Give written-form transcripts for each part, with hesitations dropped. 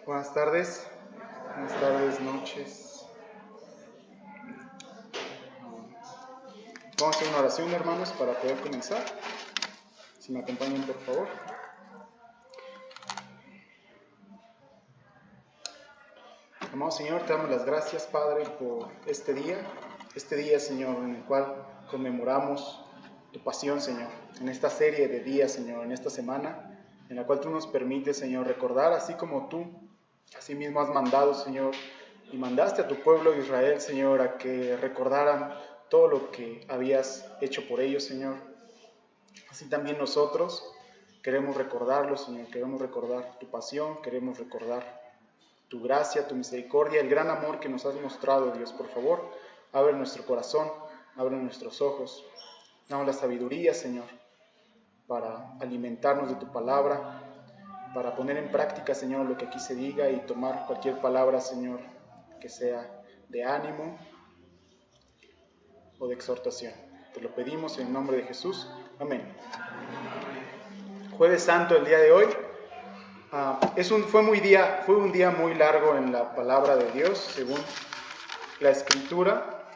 Buenas tardes, noches. Vamos a hacer una oración, hermanos, para poder comenzar. Si me acompañan, por favor. Amado Señor, te damos las gracias, Padre, por este día, Señor, en el cual conmemoramos tu pasión, Señor, en esta serie de días, Señor, en esta semana, en la cual tú nos permites, Señor, recordar, así como tú, así mismo has mandado, Señor, y mandaste a tu pueblo Israel, Señor, a que recordaran todo lo que habías hecho por ellos, Señor. Así también nosotros queremos recordarlo, Señor, queremos recordar tu pasión, queremos recordar tu gracia, tu misericordia, el gran amor que nos has mostrado, Dios. Por favor, abre nuestro corazón, abre nuestros ojos, danos la sabiduría, Señor, para alimentarnos de tu palabra, para poner en práctica, Señor, lo que aquí se diga y tomar cualquier palabra, Señor, que sea de ánimo o de exhortación. Te lo pedimos en el nombre de Jesús. Amén. Jueves Santo el día de hoy. Fue un día muy largo en la palabra de Dios, según la Escritura.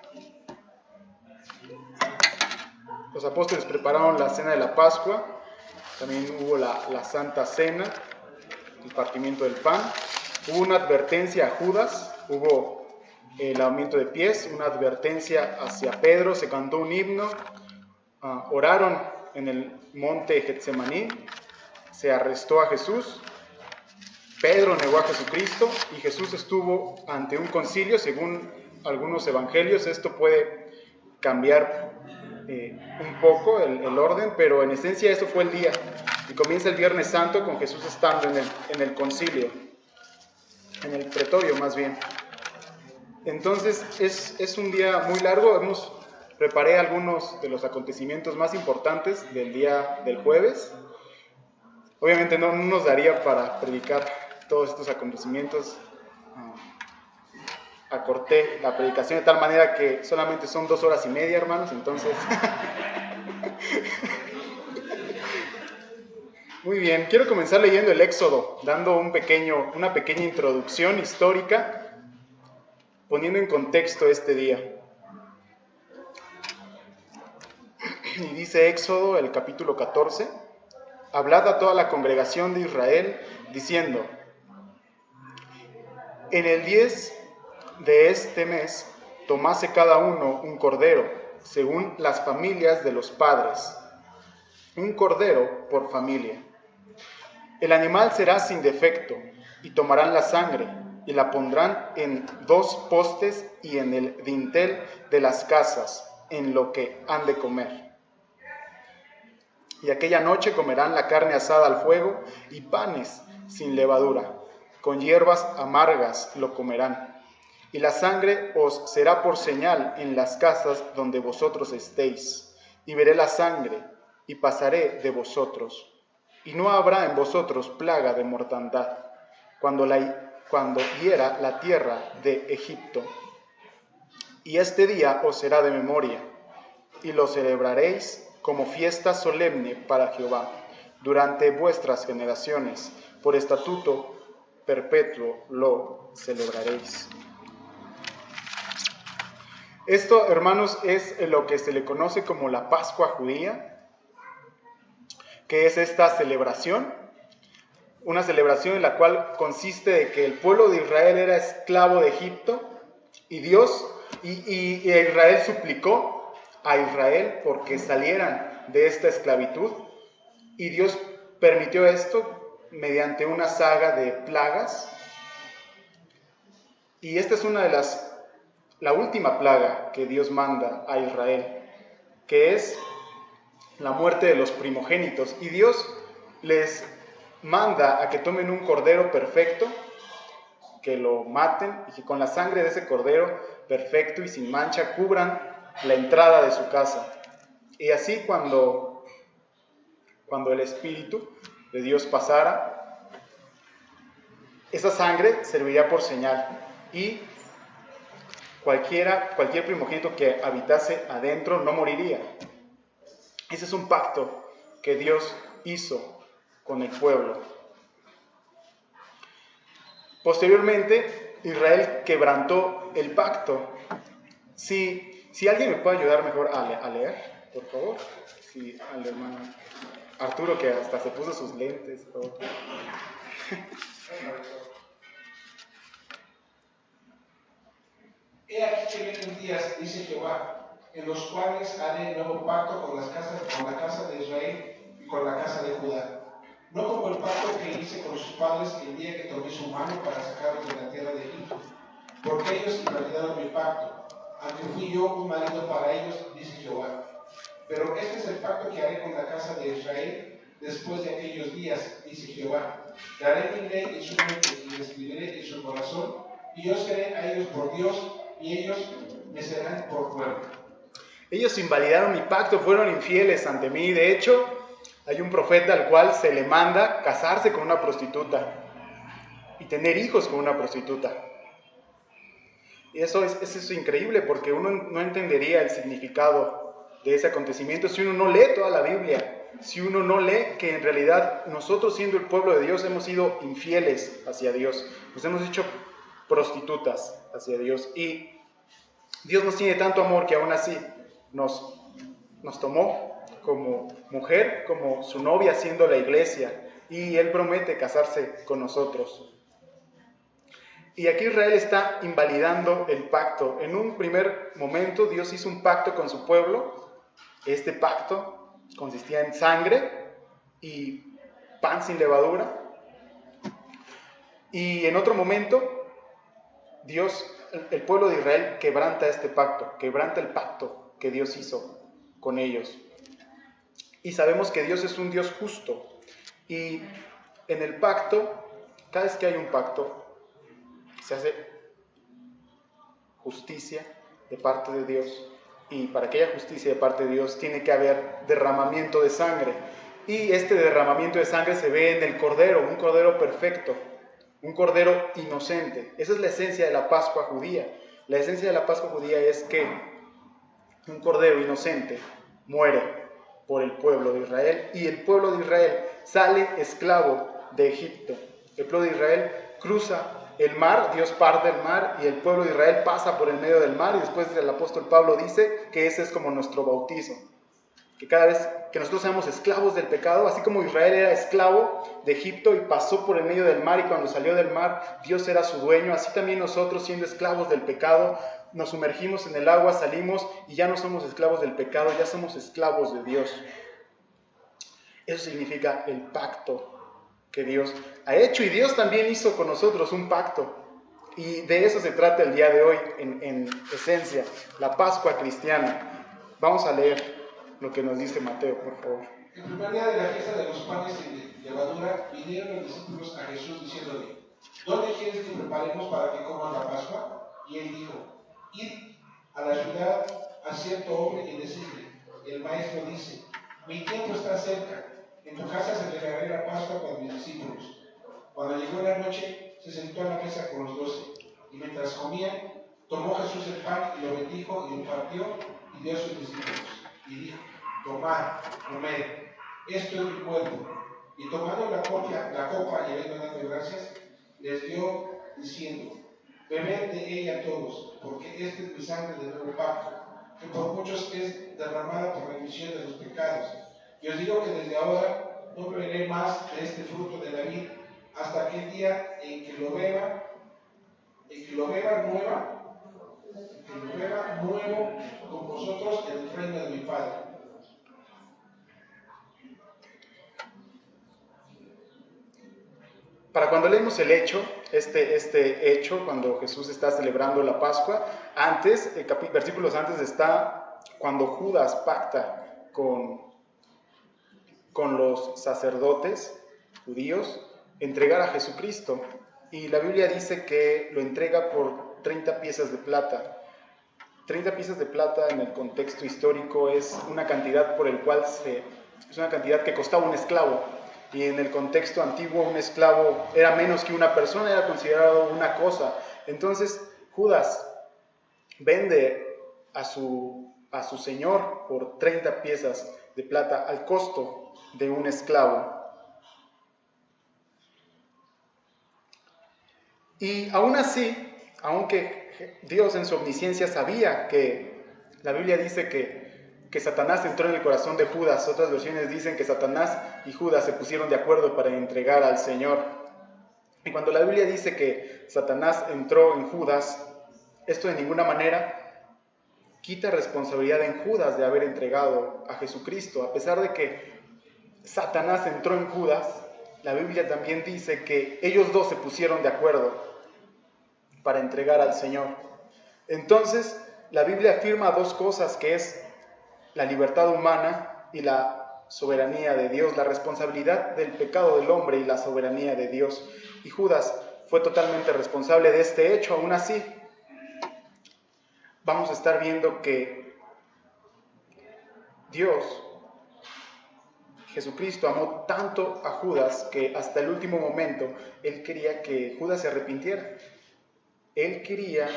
Los apóstoles prepararon la cena de la Pascua, también hubo la Santa Cena, el partimiento del pan, hubo una advertencia a Judas, hubo el lavamiento de pies, una advertencia hacia Pedro, se cantó un himno, oraron en el monte Getsemaní, se arrestó a Jesús, Pedro negó a Jesucristo y Jesús estuvo ante un concilio. Según algunos evangelios, esto puede cambiar un poco el orden, pero en esencia eso fue el día. Y comienza el Viernes Santo con Jesús estando en el concilio, en el pretorio más bien. Entonces es un día muy largo. Preparé algunos de los acontecimientos más importantes del día del jueves. Obviamente no nos daría para predicar todos estos acontecimientos. Acorté la predicación de tal manera que solamente son 2 horas y media, hermanos, entonces... Muy bien, quiero comenzar leyendo el Éxodo, dando una pequeña introducción histórica, poniendo en contexto este día. Y dice Éxodo, el capítulo 14, hablad a toda la congregación de Israel, diciendo, en el 10 de este mes, tomase cada uno un cordero, según las familias de los padres, un cordero por familia. El animal será sin defecto, y tomarán la sangre, y la pondrán en 2 postes y en el dintel de las casas, en lo que han de comer. Y aquella noche comerán la carne asada al fuego, y panes sin levadura, con hierbas amargas lo comerán. Y la sangre os será por señal en las casas donde vosotros estéis. Y veré la sangre, y pasaré de vosotros. Y no habrá en vosotros plaga de mortandad, cuando hiera la tierra de Egipto. Y este día os será de memoria, y lo celebraréis como fiesta solemne para Jehová, durante vuestras generaciones. Por estatuto perpetuo lo celebraréis. Esto, hermanos, es lo que se le conoce como la Pascua judía, que es esta celebración, una celebración en la cual consiste de que el pueblo de Israel era esclavo de Egipto y Israel suplicó a Israel porque salieran de esta esclavitud, y Dios permitió esto mediante una saga de plagas, y esta es la última plaga que Dios manda a Israel, que es la muerte de los primogénitos, y Dios les manda a que tomen un cordero perfecto, que lo maten y que con la sangre de ese cordero perfecto y sin mancha cubran la entrada de su casa. Y así cuando el Espíritu de Dios pasara, esa sangre serviría por señal, y cualquier primogénito que habitase adentro no moriría. Ese es un pacto que Dios hizo con el pueblo. Posteriormente, Israel quebrantó el pacto. Si alguien me puede ayudar mejor a leer, por favor. Sí, al hermano Arturo, que hasta se puso sus lentes. Todo. He aquí que vienen días, dice Jehová, en los cuales haré nuevo pacto con la casa de Israel y con la casa de Judá. No como el pacto que hice con sus padres el día que tomé su mano para sacarlos de la tierra de Egipto, porque ellos invalidaron mi pacto, aunque fui yo un marido para ellos, dice Jehová. Pero este es el pacto que haré con la casa de Israel después de aquellos días, dice Jehová. Daré mi ley en su mente y la escribiré en su corazón, y yo seré a ellos por Dios, y ellos me serán por pueblo. Ellos invalidaron mi pacto, fueron infieles ante mí. De hecho, hay un profeta al cual se le manda casarse con una prostituta y tener hijos con una prostituta. Y eso es increíble, porque uno no entendería el significado de ese acontecimiento si uno no lee toda la Biblia, si uno no lee que en realidad nosotros, siendo el pueblo de Dios, hemos sido infieles hacia Dios, nos hemos hecho prostitutas hacia Dios, y Dios nos tiene tanto amor que aún así nos tomó como mujer, como su novia, siendo la iglesia, y Él promete casarse con nosotros. Y aquí Israel está invalidando el pacto. En un primer momento Dios hizo un pacto con su pueblo. Este pacto consistía en sangre y pan sin levadura. Y en otro momento Dios, el pueblo de Israel, quebranta este pacto, quebranta el pacto que Dios hizo con ellos. Y sabemos que Dios es un Dios justo. Y en el pacto, cada vez que hay un pacto, se hace justicia de parte de Dios. Y para que haya justicia de parte de Dios, tiene que haber derramamiento de sangre. Y este derramamiento de sangre se ve en el cordero, un cordero perfecto, un cordero inocente. Esa es la esencia de la Pascua judía. La esencia de la Pascua judía es que un cordero inocente muere por el pueblo de Israel, y el pueblo de Israel sale esclavo de Egipto. El pueblo de Israel cruza el mar, Dios parte el mar y el pueblo de Israel pasa por el medio del mar, y después el apóstol Pablo dice que ese es como nuestro bautizo, que cada vez que nosotros seamos esclavos del pecado, así como Israel era esclavo de Egipto y pasó por el medio del mar, y cuando salió del mar Dios era su dueño, así también nosotros, siendo esclavos del pecado, nos sumergimos en el agua, salimos y ya no somos esclavos del pecado, ya somos esclavos de Dios. Eso significa el pacto que Dios ha hecho, y Dios también hizo con nosotros un pacto, y de eso se trata el día de hoy en esencia, la Pascua cristiana. Vamos a leer lo que nos dice Mateo, por favor. El primer día de la fiesta de los panes sin levadura, vinieron los discípulos a Jesús diciéndole: ¿Dónde quieres que preparemos para que coman la Pascua? Y él dijo: Id a la ciudad a cierto hombre y decidle: el maestro dice, mi tiempo está cerca, en tu casa celebraré la Pascua con mis discípulos. Cuando llegó la noche, se sentó a la mesa con los 12, y mientras comían, tomó Jesús el pan y lo bendijo y lo partió y dio a sus discípulos, y dijo: tomad, comed, esto es mi cuerpo. Y tomando la copa y habiendo dado gracias, les dio diciendo: bebed de ella todos, porque esta es mi sangre del nuevo pacto, que por muchos es derramada por remisión de los pecados. Y os digo que desde ahora no beberé más de este fruto de la vid hasta aquel día en que lo beba nuevo con vosotros en el reino de mi Padre. Para cuando leemos el hecho, este hecho, cuando Jesús está celebrando la Pascua, antes, versículos antes está cuando Judas pacta con los sacerdotes judíos entregar a Jesucristo. Y la Biblia dice que lo entrega por 30 piezas de plata. 30 piezas de plata en el contexto histórico es una cantidad es una cantidad que costaba un esclavo. Y en el contexto antiguo un esclavo era menos que una persona, era considerado una cosa. Entonces Judas vende a su señor por 30 piezas de plata al costo de un esclavo. Y aún así, aunque Dios en su omnisciencia sabía que la Biblia dice que Satanás entró en el corazón de Judas, otras versiones dicen que Satanás y Judas se pusieron de acuerdo para entregar al Señor. Y cuando la Biblia dice que Satanás entró en Judas, esto de ninguna manera quita responsabilidad en Judas de haber entregado a Jesucristo. A pesar de que Satanás entró en Judas, la Biblia también dice que ellos dos se pusieron de acuerdo para entregar al Señor. Entonces, la Biblia afirma dos cosas, que es la libertad humana y la soberanía de Dios, la responsabilidad del pecado del hombre y la soberanía de Dios. Y Judas fue totalmente responsable de este hecho. Aún así, vamos a estar viendo que Dios, Jesucristo, amó tanto a Judas que hasta el último momento Él quería que Judas se arrepintiera. Él quería,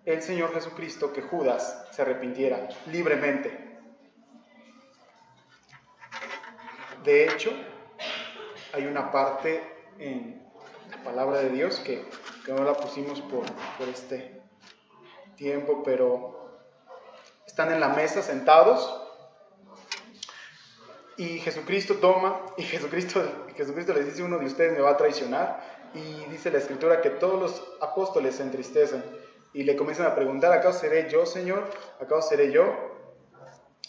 el Señor Jesucristo, que Judas se arrepintiera libremente. De hecho, hay una parte en la palabra de Dios que no la pusimos por este tiempo, pero están en la mesa sentados y Jesucristo toma, y Jesucristo les dice: uno de ustedes me va a traicionar. Y dice la Escritura que todos los apóstoles se entristecen y le comienzan a preguntar: ¿acaso seré yo, Señor? ¿Acaso seré yo?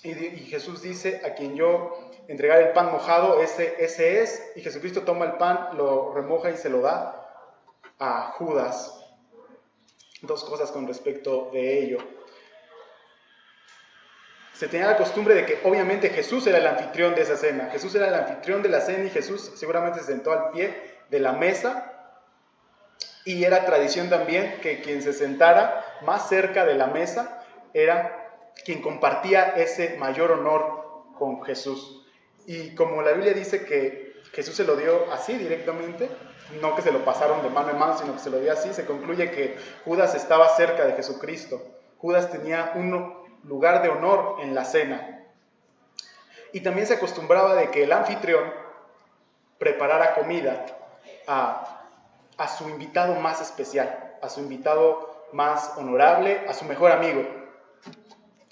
Y Jesús dice: a quien yo entregar el pan mojado, ese es. Y Jesucristo toma el pan, lo remoja y se lo da a Judas. Dos cosas con respecto de ello. Se tenía la costumbre de que obviamente Jesús era el anfitrión de esa cena. Jesús era el anfitrión de la cena y Jesús seguramente se sentó al pie de la mesa. Y era tradición también que quien se sentara más cerca de la mesa era quien compartía ese mayor honor con Jesús. Y como la Biblia dice que Jesús se lo dio así directamente, no que se lo pasaron de mano en mano, sino que se lo dio así, se concluye que Judas estaba cerca de Jesucristo. Judas tenía un lugar de honor en la cena. Y también se acostumbraba de que el anfitrión preparara comida a su invitado más especial, a su invitado más honorable, a su mejor amigo.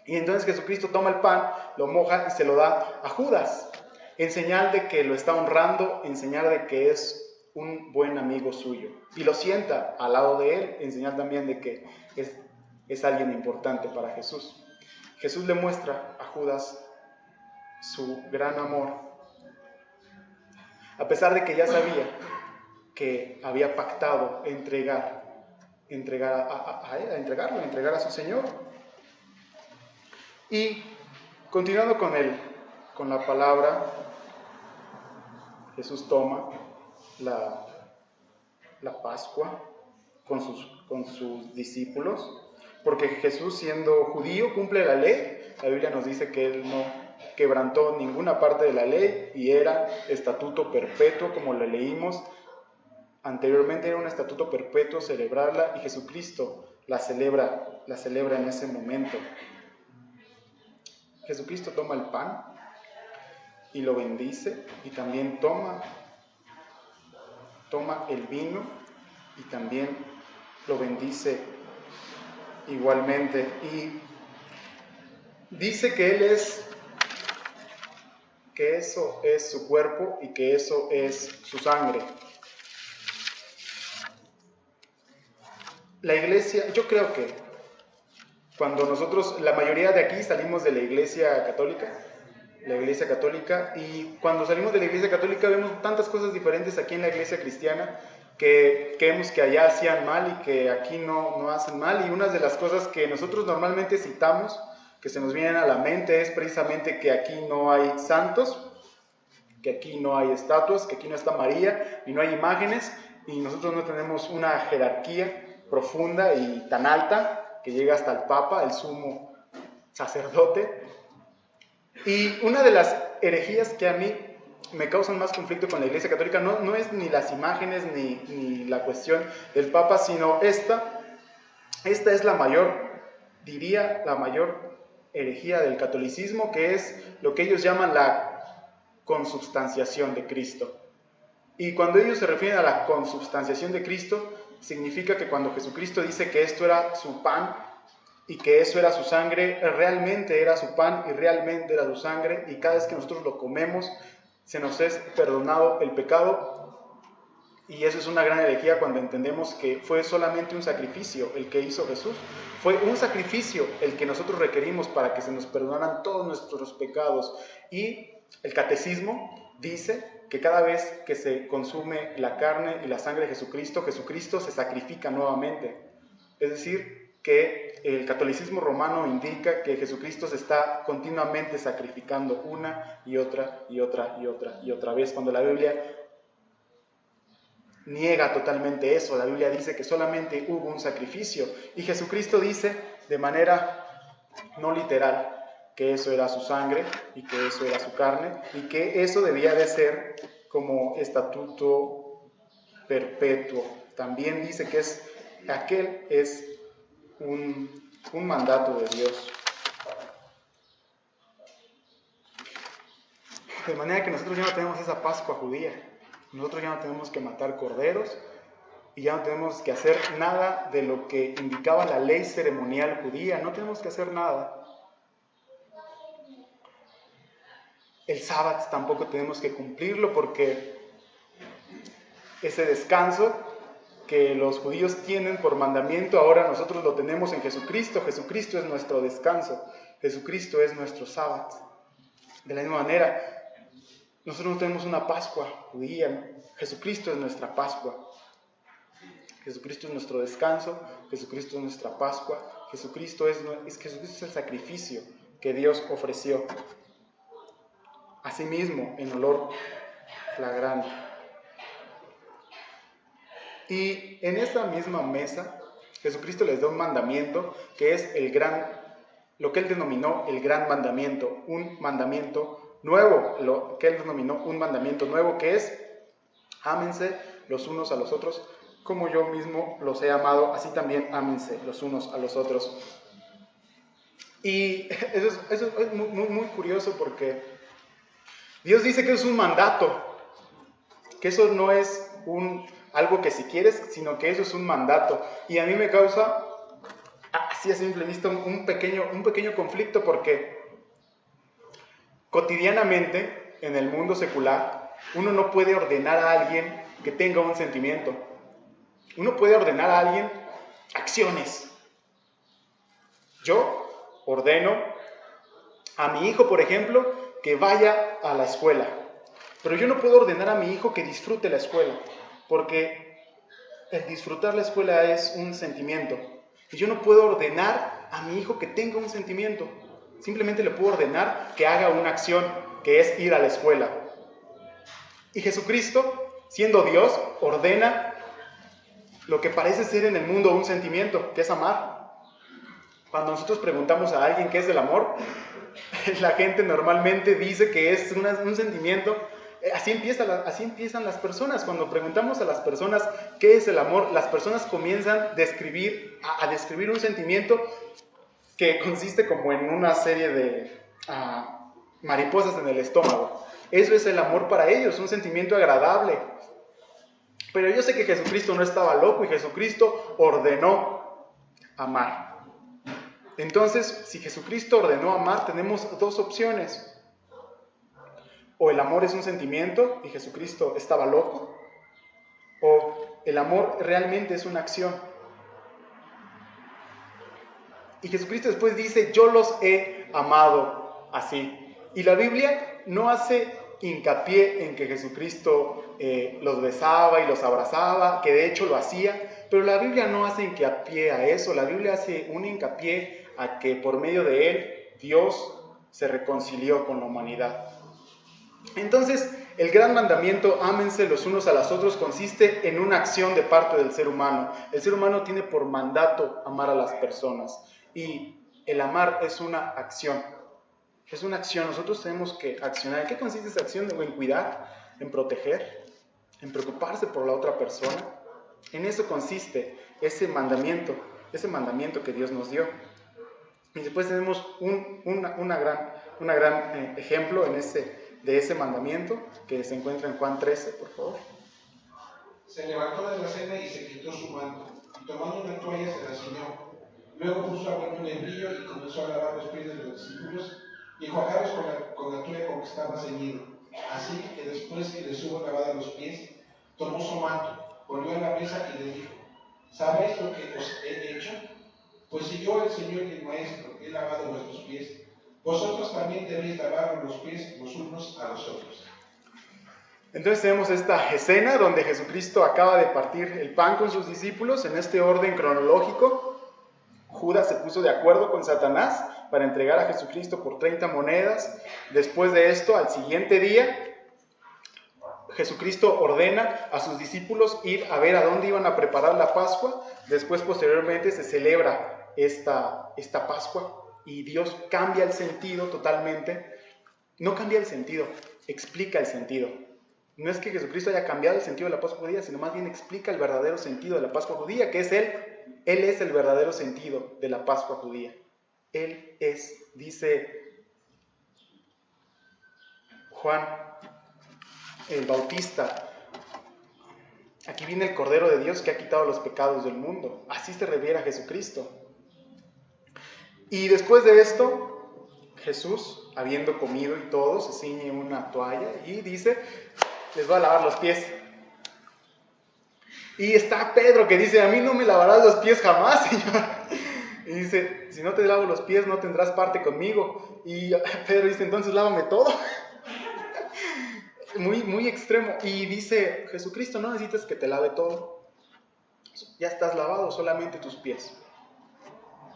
Y entonces Jesucristo toma el pan, lo moja y se lo da a Judas, en señal de que lo está honrando, en señal de que es un buen amigo suyo. Y lo sienta al lado de él, en señal también de que es alguien importante para Jesús. Jesús le muestra a Judas su gran amor, a pesar de que ya sabía que había pactado entregar a su Señor. Y continuando con la palabra, Jesús toma la Pascua con sus discípulos, porque Jesús, siendo judío, cumple la ley. La Biblia nos dice que Él no quebrantó ninguna parte de la ley y era estatuto perpetuo, como lo leímos anteriormente. Era un estatuto perpetuo celebrarla, y Jesucristo la celebra en ese momento. Jesucristo toma el pan y lo bendice, y también toma el vino y también lo bendice igualmente. Y dice que eso es su cuerpo y que eso es su sangre. La iglesia, yo creo que cuando nosotros, la mayoría de aquí salimos de la iglesia católica, y cuando salimos de la iglesia católica vemos tantas cosas diferentes aquí en la iglesia cristiana, que vemos que allá hacían mal y que aquí no hacen mal. Y una de las cosas que nosotros normalmente citamos, que se nos vienen a la mente, es precisamente que aquí no hay santos, que aquí no hay estatuas, que aquí no está María y no hay imágenes, y nosotros no tenemos una jerarquía profunda y tan alta que llega hasta el Papa, el sumo sacerdote. Y una de las herejías que a mí me causan más conflicto con la Iglesia Católica no es ni las imágenes ni la cuestión del Papa, sino esta es la mayor herejía del catolicismo, que es lo que ellos llaman la consubstanciación de Cristo. Y cuando ellos se refieren a la consubstanciación de Cristo, significa que cuando Jesucristo dice que esto era su pan y que eso era su sangre, realmente era su pan y realmente era su sangre, y cada vez que nosotros lo comemos, se nos es perdonado el pecado. Y eso es una gran herejía cuando entendemos que fue solamente un sacrificio el que hizo Jesús. Fue un sacrificio el que nosotros requerimos para que se nos perdonaran todos nuestros pecados. Y el catecismo dice que cada vez que se consume la carne y la sangre de Jesucristo, Jesucristo se sacrifica nuevamente. Es decir, que el catolicismo romano indica que Jesucristo se está continuamente sacrificando una y otra y otra y otra y otra vez, cuando la Biblia niega totalmente eso. La Biblia dice que solamente hubo un sacrificio, y Jesucristo dice de manera no literal que eso era su sangre y que eso era su carne, y que eso debía de ser como estatuto perpetuo. También dice que aquel es un mandato de Dios. De manera que nosotros ya no tenemos esa Pascua judía. Nosotros ya no tenemos que matar corderos y ya no tenemos que hacer nada de lo que indicaba la ley ceremonial judía. No tenemos que hacer nada. El sábado tampoco tenemos que cumplirlo, porque ese descanso que los judíos tienen por mandamiento, ahora nosotros lo tenemos en Jesucristo. Jesucristo es nuestro descanso. Jesucristo es nuestro sábado. De la misma manera, nosotros no tenemos una Pascua judía. Jesucristo es nuestra Pascua. Jesucristo es nuestro descanso. Jesucristo es nuestra Pascua. Jesucristo es el sacrificio que Dios ofreció. Asimismo, en olor flagrante. Y en esa misma mesa, Jesucristo les da un mandamiento que es lo que Él denominó el gran mandamiento, un mandamiento nuevo, lo que Él denominó un mandamiento nuevo, que es: ámense los unos a los otros, como yo mismo los he amado, así también ámense los unos a los otros. Y eso es muy curioso, porque Dios dice que es un mandato, que eso no es algo que si quieres, sino que eso es un mandato. Y a mí me causa, así a simple vista, un pequeño conflicto, porque cotidianamente en el mundo secular uno no puede ordenar a alguien que tenga un sentimiento. Uno puede ordenar a alguien acciones. Yo ordeno a mi hijo, por ejemplo, que vaya a la escuela, pero yo no puedo ordenar a mi hijo que disfrute la escuela, porque el disfrutar la escuela es un sentimiento, y yo no puedo ordenar a mi hijo que tenga un sentimiento. Simplemente le puedo ordenar que haga una acción, que es ir a la escuela. Y Jesucristo, siendo Dios, ordena lo que parece ser en el mundo un sentimiento, que es amar. Cuando nosotros preguntamos a alguien qué es el amor, la gente normalmente dice que es un sentimiento. Así empiezan las personas. Cuando preguntamos a las personas qué es el amor, las personas comienzan a describir un sentimiento que consiste como en una serie de mariposas en el estómago. Eso es el amor para ellos, un sentimiento agradable. Pero yo sé que Jesucristo no estaba loco, y Jesucristo ordenó amar. Entonces, si Jesucristo ordenó amar, tenemos dos opciones. O el amor es un sentimiento y Jesucristo estaba loco, o el amor realmente es una acción. Y Jesucristo después dice: yo los he amado así. Y la Biblia no hace hincapié en que Jesucristo los besaba y los abrazaba, que de hecho lo hacía, pero la Biblia no hace hincapié a eso. La Biblia hace un hincapié a que por medio de él Dios se reconcilió con la humanidad. Entonces, el gran mandamiento, ámense los unos a los otros, consiste en una acción de parte del ser humano. El ser humano tiene por mandato amar a las personas, y el amar es una acción. Es una acción, nosotros tenemos que accionar. ¿En qué consiste esa acción? En cuidar, en proteger, en preocuparse por la otra persona. En eso consiste ese mandamiento que Dios nos dio. Y después tenemos un gran ejemplo de ese mandamiento, que se encuentra en Juan 13, por favor. Se levantó de la cena y se quitó su manto, y tomando una toalla se la ciñó. Luego puso a mano un lebrillo y comenzó a lavar los pies de los discípulos y enjuagarlos con la toalla con que estaba ceñido. Así que después que les hubo lavado los pies, tomó su manto, volvió a la mesa y les dijo: ¿Sabéis lo que os he hecho? Pues si yo, el Señor y el Maestro, he lavado vuestros pies, vosotros también debéis lavar los pies los unos a los otros. Entonces tenemos esta escena donde Jesucristo acaba de partir el pan con sus discípulos en este orden cronológico. Judas se puso de acuerdo con Satanás para entregar a Jesucristo por 30 monedas. Después de esto, al siguiente día, Jesucristo ordena a sus discípulos ir a ver a dónde iban a preparar la Pascua. Después, posteriormente, se celebra esta Pascua y Dios cambia el sentido totalmente. No cambia el sentido, explica el sentido. No es que Jesucristo haya cambiado el sentido de la Pascua judía, sino más bien explica el verdadero sentido de la Pascua judía, que es Él. Él es el verdadero sentido de la Pascua judía. Él es, dice Juan el Bautista, aquí viene el Cordero de Dios que ha quitado los pecados del mundo. Así se refiere a Jesucristo. Y después de esto, Jesús, habiendo comido y todo, se ciñe una toalla y dice: les voy a lavar los pies. Y está Pedro que dice: a mí no me lavarás los pies jamás, Señor. Y dice: si no te lavo los pies no tendrás parte conmigo. Y Pedro dice: entonces lávame todo. Muy extremo. Y dice Jesucristo: no necesitas que te lave todo, ya estás lavado, solamente tus pies.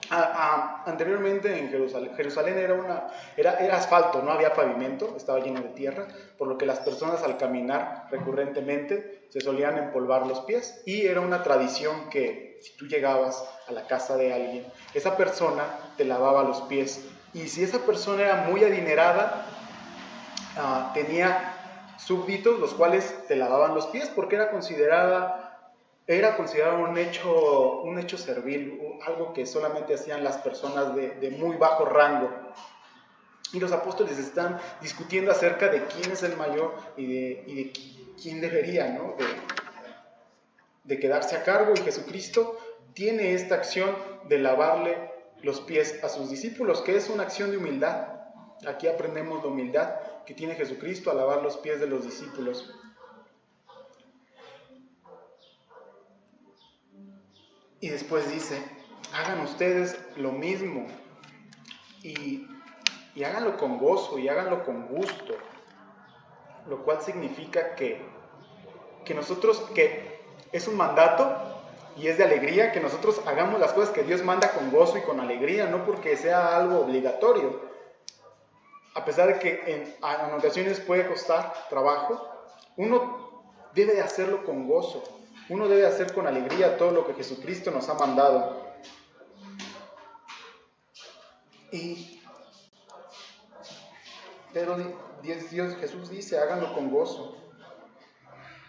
Anteriormente en Jerusalén era asfalto, no había pavimento, estaba lleno de tierra, por lo que las personas al caminar recurrentemente se solían empolvar los pies, y era una tradición que si tú llegabas a la casa de alguien, esa persona te lavaba los pies, y si esa persona era muy adinerada, tenía súbditos los cuales te lavaban los pies, porque era considerado un hecho servil, algo que solamente hacían las personas de muy bajo rango. Y los apóstoles están discutiendo acerca de quién es el mayor y de quién debería, ¿no?, de quedarse a cargo. Y Jesucristo tiene esta acción de lavarle los pies a sus discípulos, que es una acción de humildad. Aquí aprendemos la humildad que tiene Jesucristo al lavar los pies de los discípulos. Y después dice: hagan ustedes lo mismo y háganlo con gozo y háganlo con gusto, lo cual significa que nosotros, que es un mandato y es de alegría, que nosotros hagamos las cosas que Dios manda con gozo y con alegría, no porque sea algo obligatorio, a pesar de que en ocasiones puede costar trabajo. Uno debe de hacerlo con gozo, uno debe hacer con alegría todo lo que Jesucristo nos ha mandado. Pero Jesús dice: háganlo con gozo,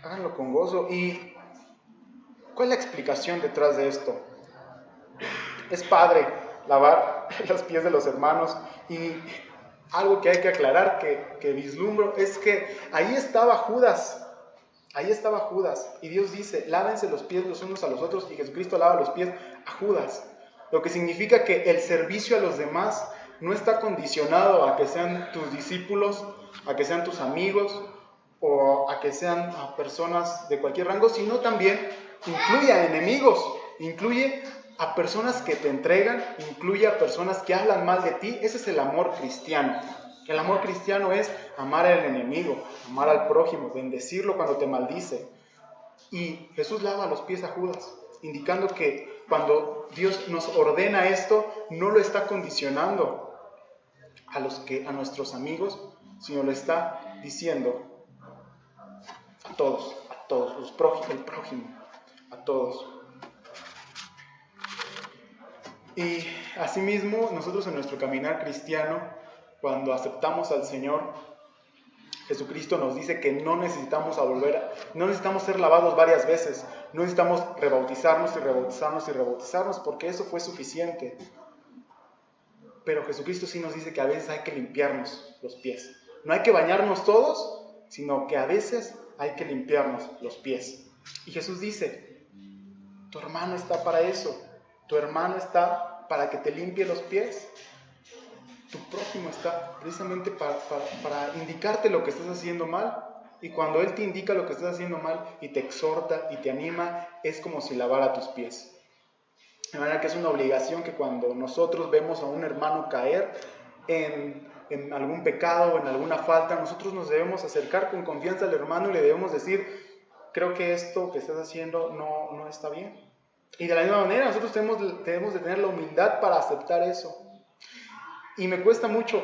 háganlo con gozo. ¿Y cuál es la explicación detrás de esto? Es padre lavar los pies de los hermanos, y algo que hay que aclarar, que vislumbro, es que ahí estaba Judas, y Dios dice: lávense los pies los unos a los otros, y Jesucristo lava los pies a Judas, lo que significa que el servicio a los demás no está condicionado a que sean tus discípulos, a que sean tus amigos, o a que sean personas de cualquier rango, sino también incluye a enemigos, incluye a personas que te entregan, incluye a personas que hablan mal de ti. Ese es el amor cristiano. El amor cristiano es amar al enemigo, amar al prójimo, bendecirlo cuando te maldice. Y Jesús lava los pies a Judas, indicando que cuando Dios nos ordena esto, no lo está condicionando a nuestros amigos, sino lo está diciendo a todos, el prójimo, a todos. Y asimismo, nosotros en nuestro caminar cristiano, cuando aceptamos al Señor, Jesucristo nos dice que no necesitamos ser lavados varias veces, no necesitamos rebautizarnos y rebautizarnos y rebautizarnos, porque eso fue suficiente. Pero Jesucristo sí nos dice que a veces hay que limpiarnos los pies. No hay que bañarnos todos, sino que a veces hay que limpiarnos los pies. Y Jesús dice, tu hermano está para eso, tu hermano está para que te limpie los pies, tu prójimo está precisamente para indicarte lo que estás haciendo mal. Y cuando Él te indica lo que estás haciendo mal y te exhorta y te anima, es como si lavara tus pies. De manera que es una obligación que cuando nosotros vemos a un hermano caer en algún pecado o en alguna falta, nosotros nos debemos acercar con confianza al hermano y le debemos decir, creo que esto que estás haciendo no está bien. Y de la misma manera nosotros debemos de tener la humildad para aceptar eso. Y me cuesta mucho,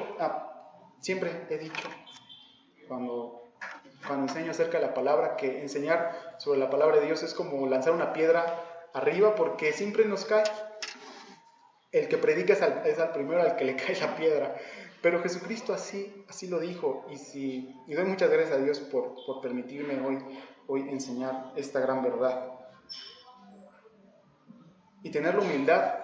siempre he dicho, cuando enseño acerca de la palabra, que enseñar sobre la palabra de Dios es como lanzar una piedra arriba, porque siempre nos cae. El que predica es al primero al que le cae la piedra. Pero Jesucristo así lo dijo. Y doy muchas gracias a Dios por permitirme hoy enseñar esta gran verdad. Y tener la humildad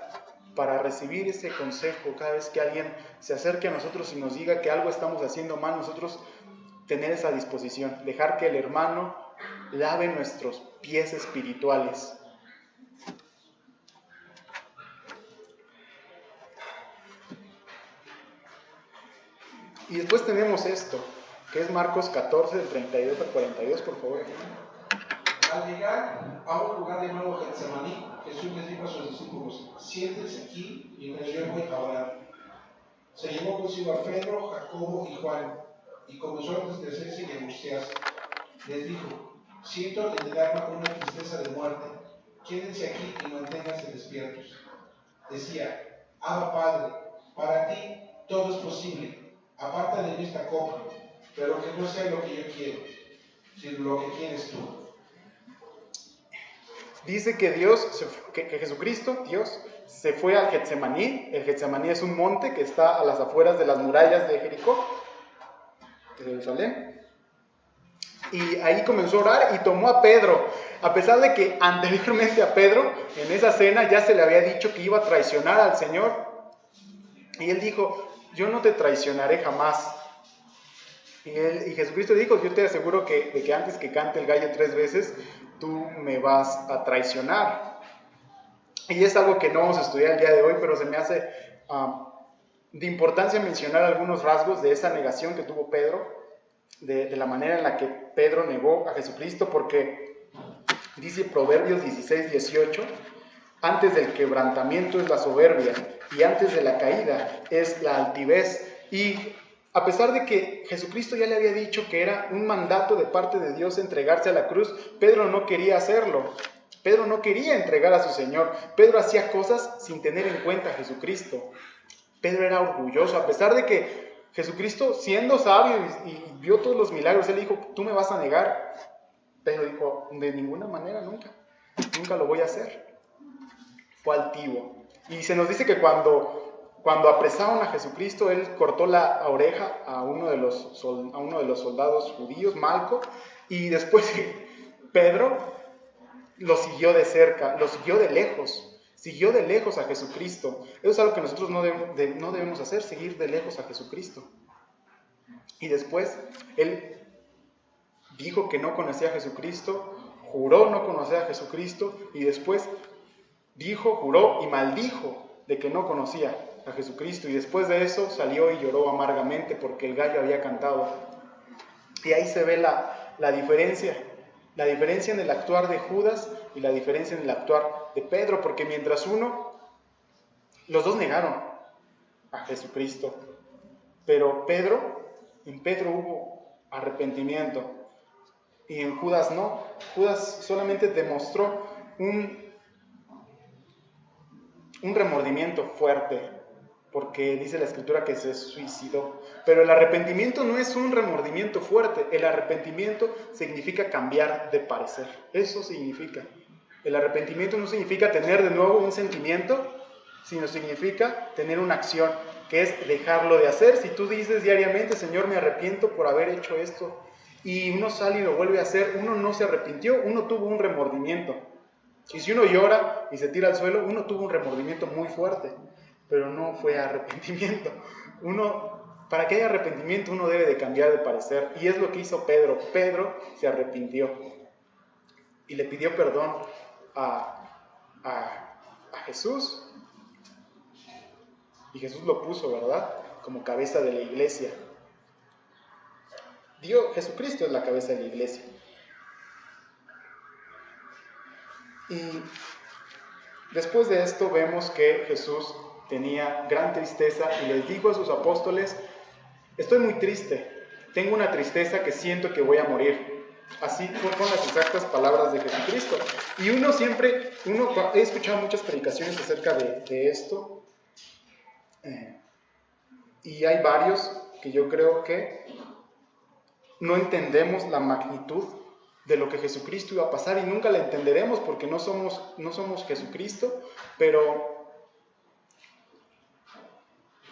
para recibir ese consejo cada vez que alguien se acerque a nosotros y nos diga que algo estamos haciendo mal, nosotros tener esa disposición, dejar que el hermano lave nuestros pies espirituales. Y después tenemos esto, que es Marcos 14, del 32 al 42, por favor. Al llegar a un lugar llamado Getsemaní, Jesús les dijo a sus discípulos, siéntense aquí mientras yo voy a orar. Se llevó consigo a Pedro, Jacobo y Juan, y comenzó a entristecerse y angustiarse. Les dijo, siento en el alma una tristeza de muerte, quédense aquí y manténganse despiertos. Decía, Abba Padre, para ti todo es posible, aparta de mí esta copa, pero que no sea lo que yo quiero, sino lo que quieres tú. Dice que Jesucristo, Dios, se fue al Getsemaní. El Getsemaní es un monte que está a las afueras de las murallas de Jericó, de Jerusalén. Y ahí comenzó a orar y tomó a Pedro, a pesar de que anteriormente a Pedro, en esa cena, ya se le había dicho que iba a traicionar al Señor. Y él dijo, yo no te traicionaré jamás. Y Jesucristo dijo, yo te aseguro de que antes que cante el gallo 3 veces, tú me vas a traicionar. Y es algo que no vamos a estudiar el día de hoy, pero se me hace de importancia mencionar algunos rasgos de esa negación que tuvo Pedro, de la manera en la que Pedro negó a Jesucristo, porque dice Proverbios 16, 18, antes del quebrantamiento es la soberbia, y antes de la caída es la altivez. Y a pesar de que Jesucristo ya le había dicho que era un mandato de parte de Dios entregarse a la cruz, Pedro no quería hacerlo. Pedro no quería entregar a su Señor. Pedro hacía cosas sin tener en cuenta a Jesucristo. Pedro era orgulloso, a pesar de que Jesucristo, siendo sabio y vio todos los milagros, él dijo, tú me vas a negar. Pedro dijo, de ninguna manera, nunca lo voy a hacer. Fue altivo. Y se nos dice que cuando apresaron a Jesucristo, él cortó la oreja a uno de los soldados judíos, Malco, y después Pedro lo siguió de cerca, lo siguió de lejos a Jesucristo. Eso es algo que nosotros no debemos hacer, seguir de lejos a Jesucristo. Y después él dijo que no conocía a Jesucristo, juró no conocer a Jesucristo, y después juró y maldijo de que no conocía a Jesucristo, y después de eso salió y lloró amargamente porque el gallo había cantado. Y ahí se ve la diferencia en el actuar de Judas y la diferencia en el actuar de Pedro, porque mientras los dos negaron a Jesucristo, pero en Pedro hubo arrepentimiento y en Judas no. Judas solamente demostró un remordimiento fuerte, porque dice la Escritura que se suicidó. Pero el arrepentimiento no es un remordimiento fuerte. El arrepentimiento significa cambiar de parecer. Eso significa. El arrepentimiento no significa tener de nuevo un sentimiento, sino significa tener una acción, que es dejarlo de hacer. Si tú dices diariamente, Señor, me arrepiento por haber hecho esto, y uno sale y lo vuelve a hacer, uno no se arrepintió, uno tuvo un remordimiento. Y si uno llora y se tira al suelo, uno tuvo un remordimiento muy fuerte, pero no fue arrepentimiento. Para que haya arrepentimiento, uno debe de cambiar de parecer, y es lo que hizo Pedro. Pedro se arrepintió. y le pidió perdón a Jesús. Y Jesús lo puso, ¿verdad?, como cabeza de la iglesia. Jesucristo es la cabeza de la iglesia. Y después de esto vemos que Jesús tenía gran tristeza y les dijo a sus apóstoles: estoy muy triste, tengo una tristeza que siento que voy a morir. Así fueron las exactas palabras de Jesucristo. Y he escuchado muchas predicaciones acerca de esto, y hay varios que yo creo que no entendemos la magnitud de lo que Jesucristo iba a pasar, y nunca la entenderemos porque no somos Jesucristo, pero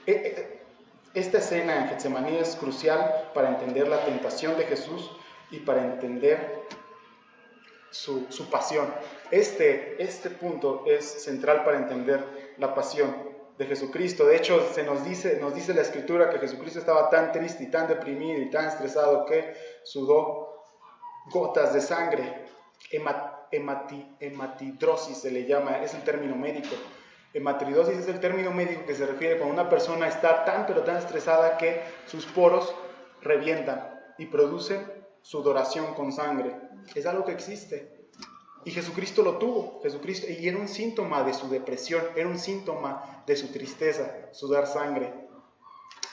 esta escena en Getsemaní es crucial para entender la tentación de Jesús y para entender su pasión. Este punto es central para entender la pasión de Jesucristo. De hecho, nos dice la Escritura que Jesucristo estaba tan triste y tan deprimido y tan estresado que sudó gotas de sangre. Hematidrosis se le llama, es el término médico. Hematidrosis es el término médico que se refiere cuando una persona está tan pero tan estresada que sus poros revientan y producen sudoración con sangre. Es algo que existe. Y Jesucristo lo tuvo, y era un síntoma de su depresión, era un síntoma de su tristeza, sudar sangre.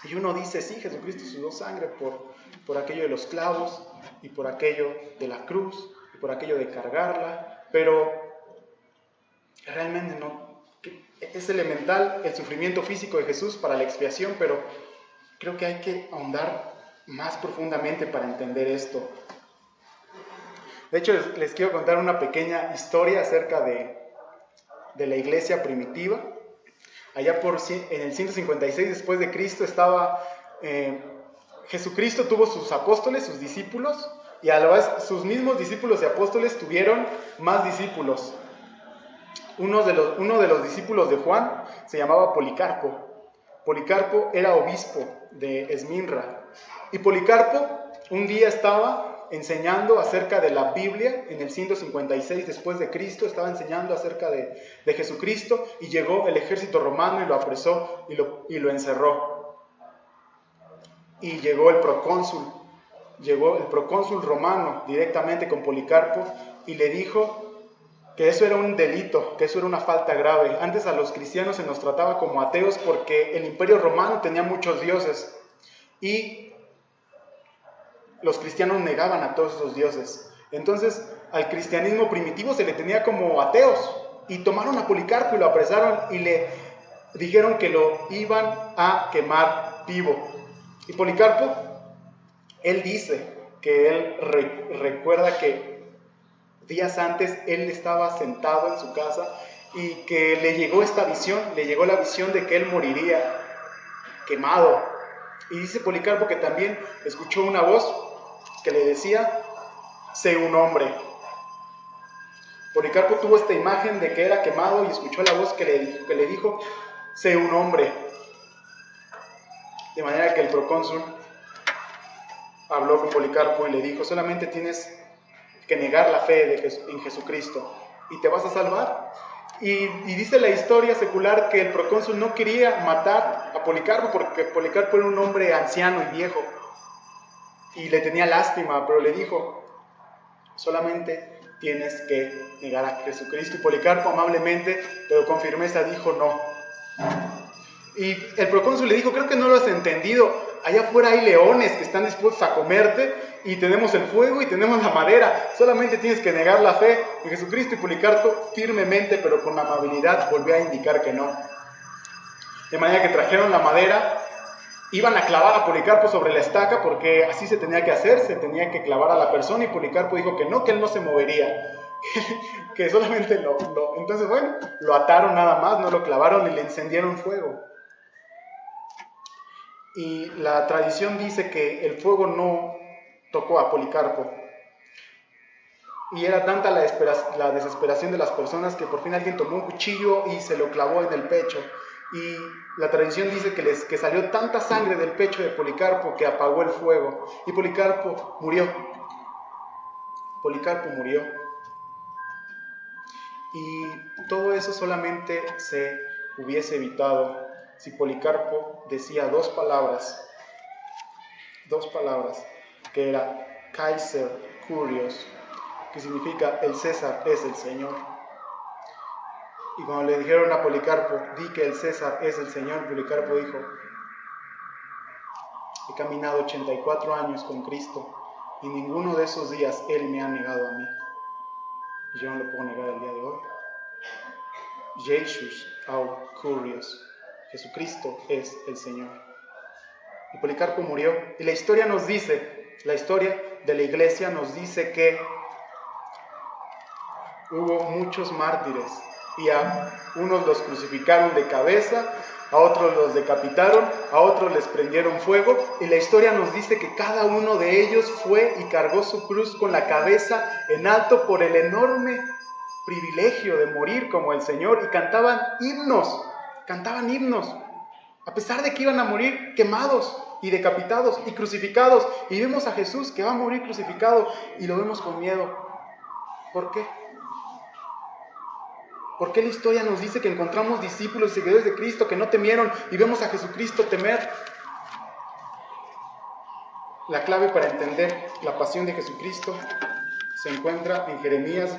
Y uno dice, sí, Jesucristo sudó sangre por aquello de los clavos, y por aquello de la cruz, y por aquello de cargarla, pero realmente no. Es elemental el sufrimiento físico de Jesús para la expiación, pero creo que hay que ahondar más profundamente para entender esto. De hecho, les quiero contar una pequeña historia acerca de la iglesia primitiva. Allá en el 156 después de Cristo Jesucristo tuvo sus apóstoles, sus discípulos, y a la vez sus mismos discípulos y apóstoles tuvieron más discípulos. Uno de los discípulos de Juan se llamaba Policarpo. Policarpo era obispo de Esmirna. Y Policarpo un día estaba enseñando acerca de la Biblia en el 156 después de Cristo, estaba enseñando acerca de Jesucristo, y llegó el ejército romano y lo apresó y lo encerró. Y llegó el procónsul romano directamente con Policarpo y le dijo que eso era un delito, que eso era una falta grave. Antes a los cristianos se nos trataba como ateos porque el imperio romano tenía muchos dioses y los cristianos negaban a todos esos dioses. Entonces al cristianismo primitivo se le tenía como ateos, y tomaron a Policarpo y lo apresaron y le dijeron que lo iban a quemar vivo. Y Policarpo, él dice que él recuerda que días antes él estaba sentado en su casa y que le llegó la visión de que él moriría quemado. Y dice Policarpo que también escuchó una voz que le decía: sé un hombre. Policarpo tuvo esta imagen de que era quemado y escuchó la voz que le dijo: sé un hombre. De manera que el procónsul habló con Policarpo y le dijo: solamente tienes que negar la fe en Jesucristo y te vas a salvar. Y dice la historia secular que el procónsul no quería matar a Policarpo porque Policarpo era un hombre anciano y viejo y le tenía lástima, pero le dijo: solamente tienes que negar a Jesucristo. Y Policarpo amablemente, pero con firmeza, dijo no. Y el procónsul le dijo: creo que no lo has entendido, allá afuera hay leones que están dispuestos a comerte, y tenemos el fuego y tenemos la madera, solamente tienes que negar la fe en Jesucristo. Y Policarpo firmemente, pero con amabilidad, volvió a indicar que no. De manera que trajeron la madera, iban a clavar a Policarpo sobre la estaca, porque así se tenía que hacer, se tenía que clavar a la persona, y Policarpo dijo que él no se movería, que solamente entonces bueno, lo ataron nada más, no lo clavaron y le encendieron fuego. Y la tradición dice que el fuego no tocó a Policarpo, y era tanta la desesperación de las personas que por fin alguien tomó un cuchillo y se lo clavó en el pecho. Y la tradición dice que salió tanta sangre del pecho de Policarpo que apagó el fuego, y Policarpo murió. Y todo eso solamente se hubiese evitado si Policarpo decía dos palabras, que era Kaiser Kyrios, que significa el César es el Señor. Y cuando le dijeron a Policarpo, di que el César es el Señor, Policarpo dijo, he caminado 84 años con Cristo y ninguno de esos días Él me ha negado a mí. Y yo no lo puedo negar el día de hoy. Jesus au Kyrios, Jesucristo es el Señor. Y Policarpo murió. Y la historia nos dice, la historia de la iglesia nos dice que hubo muchos mártires y a unos los crucificaron de cabeza, a otros los decapitaron, a otros les prendieron fuego, y la historia nos dice que cada uno de ellos fue y cargó su cruz con la cabeza en alto por el enorme privilegio de morir como el Señor, y cantaban himnos, a pesar de que iban a morir quemados y decapitados y crucificados, y vemos a Jesús que va a morir crucificado y lo vemos con miedo. ¿Por qué? ¿Por qué la historia nos dice que encontramos discípulos y seguidores de Cristo que no temieron y vemos a Jesucristo temer? La clave para entender la pasión de Jesucristo se encuentra en Jeremías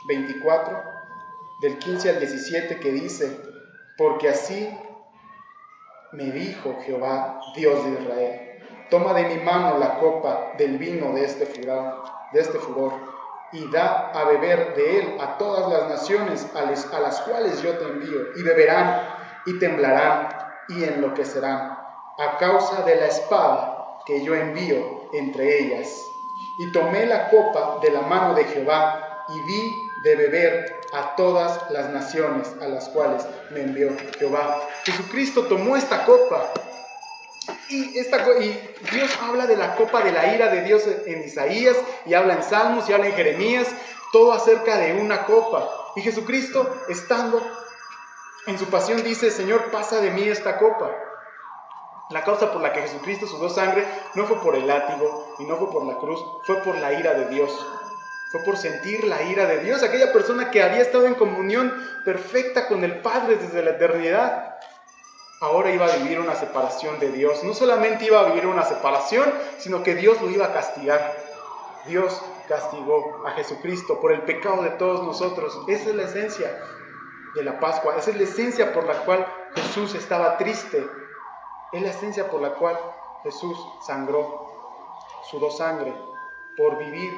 24, del 15 al 17, que dice, porque así me dijo Jehová, Dios de Israel, toma de mi mano la copa del vino de este furor, y da a beber de él a todas las naciones a las cuales yo te envío, y beberán, y temblarán, y enloquecerán, a causa de la espada que yo envío entre ellas. Y tomé la copa de la mano de Jehová, y di de beber a todas las naciones a las cuales me envió Jehová. Jesucristo tomó esta copa, y Dios habla de la copa de la ira de Dios en Isaías, y habla en Salmos, y habla en Jeremías, todo acerca de una copa. Y Jesucristo, estando en su pasión, dice, Señor, pasa de mí esta copa. La causa por la que Jesucristo sudó sangre no fue por el látigo, y no fue por la cruz, fue por la ira de Dios. Fue por sentir la ira de Dios, aquella persona que había estado en comunión perfecta con el Padre desde la eternidad. Ahora iba a vivir una separación de Dios. No solamente iba a vivir una separación, sino que Dios lo iba a castigar. Dios castigó a Jesucristo por el pecado de todos nosotros. Esa es la esencia de la Pascua. Esa es la esencia por la cual Jesús estaba triste. Es la esencia por la cual Jesús sangró, sudó sangre, por vivir,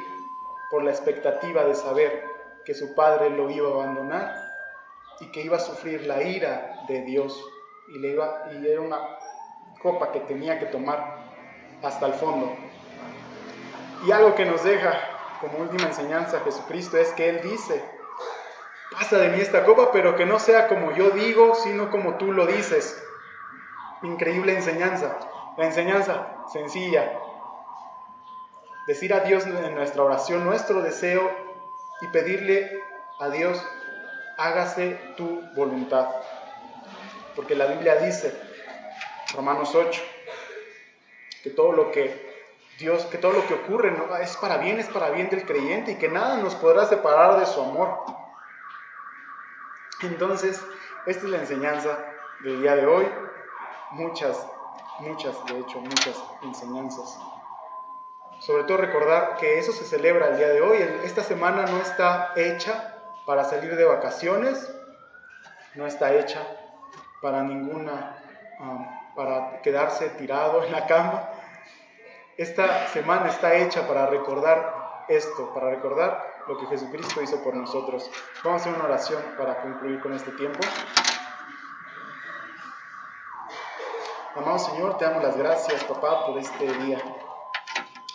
por la expectativa de saber que su Padre lo iba a abandonar y que iba a sufrir la ira de Dios. Y era una copa que tenía que tomar hasta el fondo. Y algo que nos deja como última enseñanza Jesucristo es que Él dice, pasa de mí esta copa, pero que no sea como yo digo, sino como tú lo dices. Increíble enseñanza. La enseñanza sencilla. Decir a Dios en nuestra oración nuestro deseo y pedirle a Dios, hágase tu voluntad. Porque la Biblia dice, Romanos 8, que todo lo que ocurre es para bien del creyente, y que nada nos podrá separar de su amor. Entonces, esta es la enseñanza del día de hoy. Muchas enseñanzas. Sobre todo recordar que eso se celebra el día de hoy. Esta semana no está hecha para salir de vacaciones, no está hecha para quedarse tirado en la cama. Esta semana está hecha para recordar esto, para recordar lo que Jesucristo hizo por nosotros. Vamos a hacer una oración para concluir con este tiempo. Amado Señor, te damos las gracias, papá, por este día.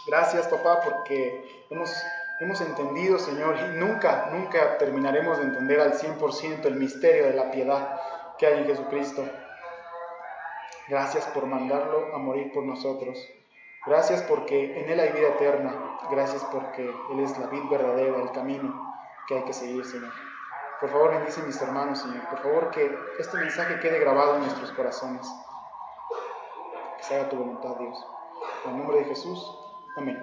Gracias, papá, porque hemos entendido, Señor, y nunca terminaremos de entender al 100% el misterio de la piedad que hay en Jesucristo. Gracias por mandarlo a morir por nosotros. Gracias porque en Él hay vida eterna. Gracias porque Él es la vid verdadera, el camino que hay que seguir, Señor. Por favor, bendice a mis hermanos, Señor. Por favor, que este mensaje quede grabado en nuestros corazones. Que se haga tu voluntad, Dios. En el nombre de Jesús. Amén.